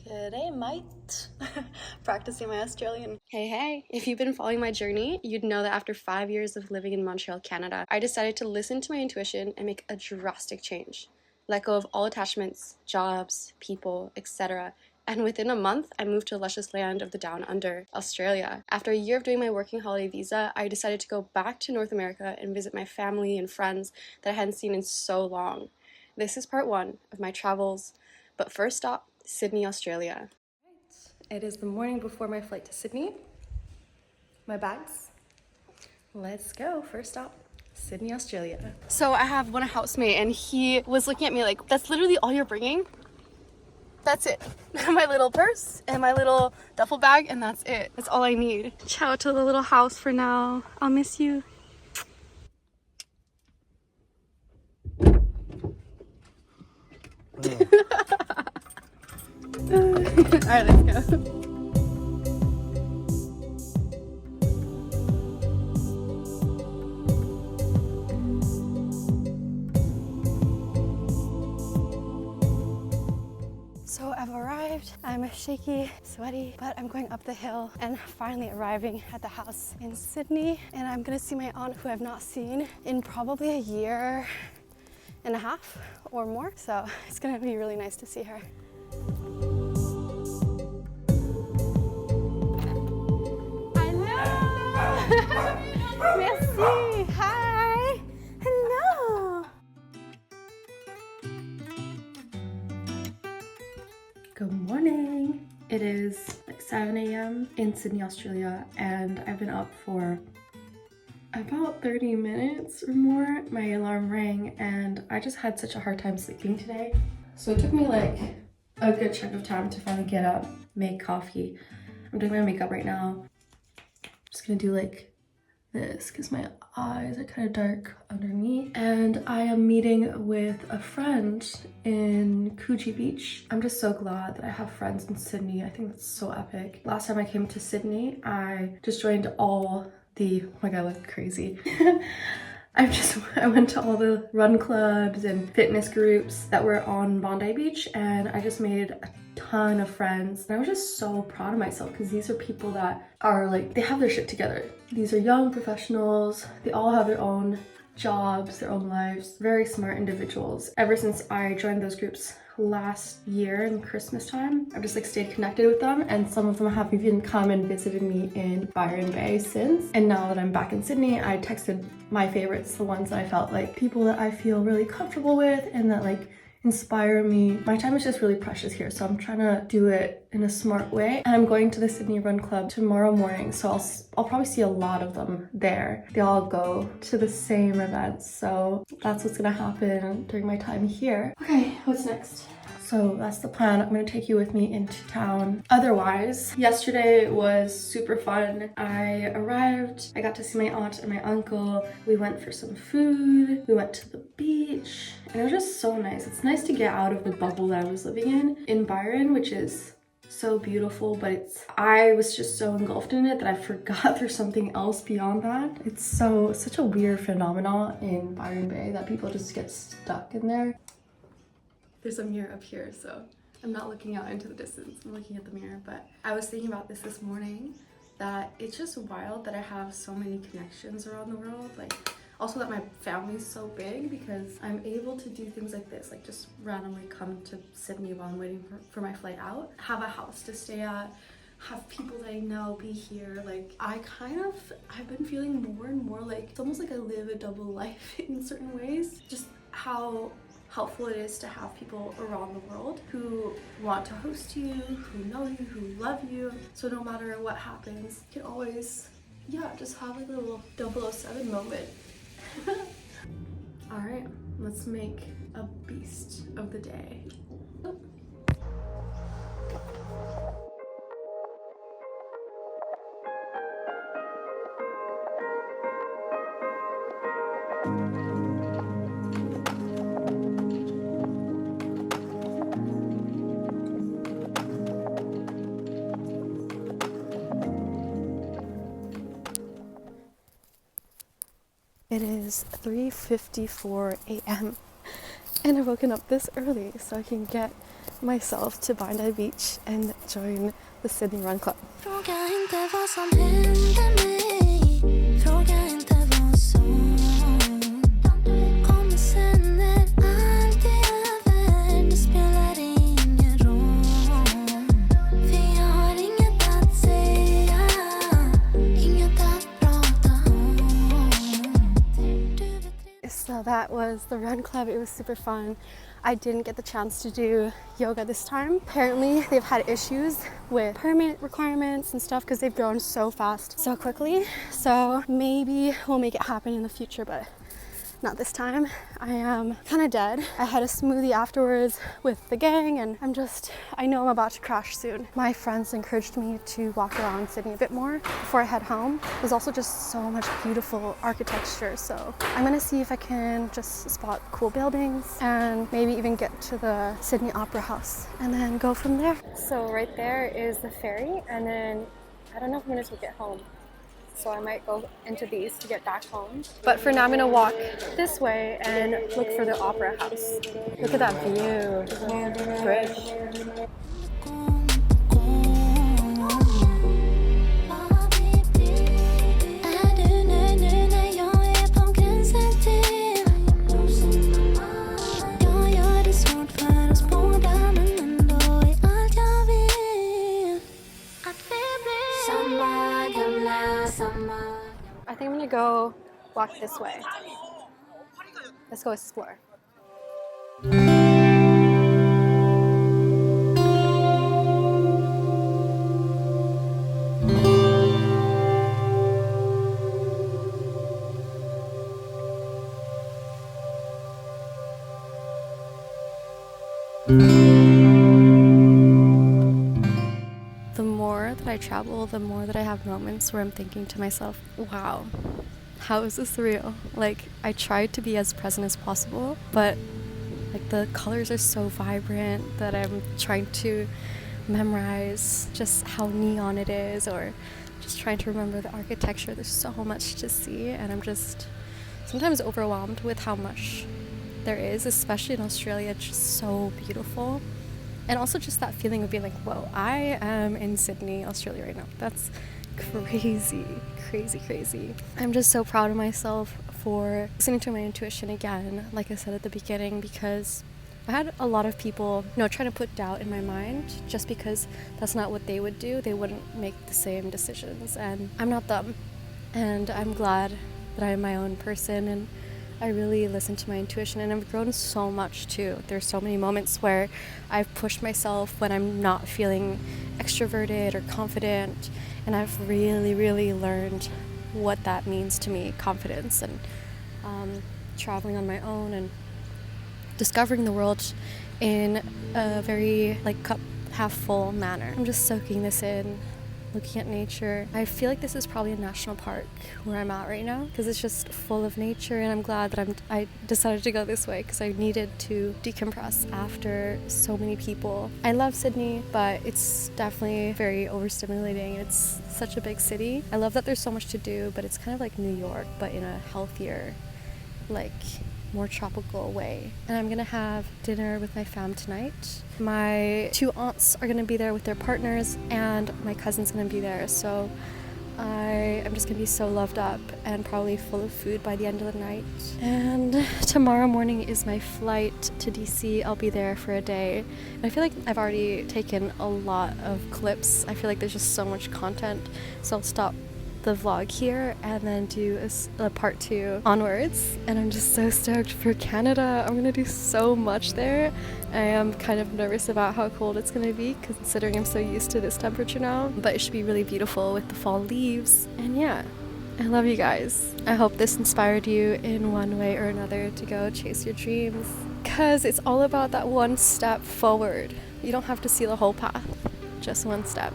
G'day, mate. Practicing my Australian. Hey, if you've been following my journey, you'd know that after 5 years of living in Montreal, Canada, I decided to listen to my intuition and make a drastic change. Let go of all attachments, jobs, people, etc. And within a month, I moved to the luscious land of the Down Under, Australia. After a year of doing my working holiday visa, I decided to go back to North America and visit my family and friends that I hadn't seen in so long. This is part one of my travels, but first stop, Sydney, Australia. It is the morning before my flight to Sydney. My bags. Let's go. First stop, Sydney, Australia. So I have one housemate and he was looking at me like, that's literally all you're bringing? That's it. My little purse and my little duffel bag, and that's it. That's all I need. Ciao to the little house for now. I'll miss you. Alright, let's go. So I've arrived. I'm shaky, sweaty, but I'm going up the hill and finally arriving at the house in Sydney. And I'm gonna see my aunt who I've not seen in probably a year and a half or more. So it's gonna be really nice to see her. Hello! Merci! Hi! Hello! Good morning! It is like 7 a.m. in Sydney, Australia, and I've been up for about 30 minutes or more. My alarm rang and I just had such a hard time sleeping today. So it took me like a good chunk of time to finally get up, make coffee. I'm doing my makeup right now. I'm just gonna do like this because my eyes are kind of dark underneath, and I am meeting with a friend in Coogee Beach. I'm just so glad that I have friends in Sydney. I think that's so epic. Last time I came to Sydney, I just joined all the, oh my god, I look crazy. I went to all the run clubs and fitness groups that were on Bondi Beach, and I just made a ton of friends. And I was just so proud of myself because these are people that are like, they have their shit together. These are young professionals. They all have their own jobs, their own lives, very smart individuals. Ever since I joined those groups last year in Christmas time, I've just like stayed connected with them, and some of them have even come and visited me in Byron Bay since. And now that I'm back in Sydney, I texted my favorites, the ones that I felt like people that I feel really comfortable with and that like inspire me. My time is just really precious here, so I'm trying to do it in a smart way. And I'm going to the Sydney Run Club tomorrow morning, so I'll probably see a lot of them there. They all go to the same events, so that's what's gonna happen during my time here. Okay, what's next? So that's the plan. I'm gonna take you with me into town. Otherwise, yesterday was super fun. I arrived, I got to see my aunt and my uncle. We went for some food, we went to the beach, and it was just so nice. It's nice to get out of the bubble that I was living in Byron, which is so beautiful, but I was just so engulfed in it that I forgot there's something else beyond that. It's such a weird phenomenon in Byron Bay that people just get stuck in there. There's a mirror up here, so I'm not looking out into the distance. I'm looking at the mirror, but I was thinking about this morning, that it's just wild that I have so many connections around the world. Like, also that my family's so big because I'm able to do things like this, like just randomly come to Sydney while I'm waiting for my flight out, have a house to stay at, have people that I know be here. Like, I've been feeling more and more like it's almost like I live a double life in certain ways. Just how helpful it is to have people around the world who want to host you, who know you, who love you. So no matter what happens, you can always, yeah, just have like a little 007 moment. All right, let's make a beast of the day. It is 3:54 a.m. and I've woken up this early so I can get myself to Bondi Beach and join the Sydney Run Club. Fråga inte vad som hände mig. Fråga inte vad som kommer sen när allt är över. Det spelar ingen roll. För jag har inget att säga, inget att prata om. So that was the run club. It was super fun. I didn't get the chance to do yoga this time. Apparently they've had issues with permit requirements and stuff because they've grown so fast so quickly. So maybe we'll make it happen in the future, but not this time. I am kind of dead. I had a smoothie afterwards with the gang and I know I'm about to crash soon. My friends encouraged me to walk around Sydney a bit more before I head home. There's also just so much beautiful architecture, so I'm gonna see if I can just spot cool buildings and maybe even get to the Sydney Opera House and then go from there. So right there is the ferry, and then I don't know how many minutes we'll get home. So I might go into these to get back home. But for now, I'm gonna walk this way and look for the Opera House. Look at that view, bridge. I think I'm gonna go walk this way. Let's go explore. The more that I travel, the more that I have moments where I'm thinking to myself, wow, how is this real? Like, I tried to be as present as possible, but like the colors are so vibrant that I'm trying to memorize just how neon it is, or just trying to remember the architecture. There's so much to see, and I'm just sometimes overwhelmed with how much there is, especially in Australia. It's just so beautiful. And also just that feeling of being like, whoa, I am in Sydney, Australia right now. That's crazy, crazy, crazy. I'm just so proud of myself for listening to my intuition again, like I said at the beginning, because I had a lot of people, trying to put doubt in my mind just because that's not what they would do. They wouldn't make the same decisions, and I'm not them. And I'm glad that I'm my own person, and I really listen to my intuition, and I've grown so much too. There's so many moments where I've pushed myself when I'm not feeling extroverted or confident, and I've really, really learned what that means to me, confidence, and traveling on my own and discovering the world in a very cup half full manner. I'm just soaking this in, looking at nature. I feel like this is probably a national park where I'm at right now because it's just full of nature, and I'm glad that I decided to go this way because I needed to decompress after so many people. I love Sydney, but it's definitely very overstimulating. It's such a big city. I love that there's so much to do, but it's kind of like New York, but in a healthier, more tropical way. And I'm gonna have dinner with my fam tonight. My 2 aunts are gonna be there with their partners, and my cousin's gonna be there. So I am just gonna be so loved up and probably full of food by the end of the night. And tomorrow morning is my flight to DC. I'll be there for a day. And I feel like I've already taken a lot of clips. I feel like there's just so much content. So I'll stop the vlog here and then do a part 2 onwards. And I'm just so stoked for Canada. I'm gonna do so much there. I am kind of nervous about how cold it's gonna be considering I'm so used to this temperature now, but it should be really beautiful with the fall leaves. And yeah, I love you guys. I hope this inspired you in one way or another to go chase your dreams, because it's all about that one step forward. You don't have to see the whole path, just one step.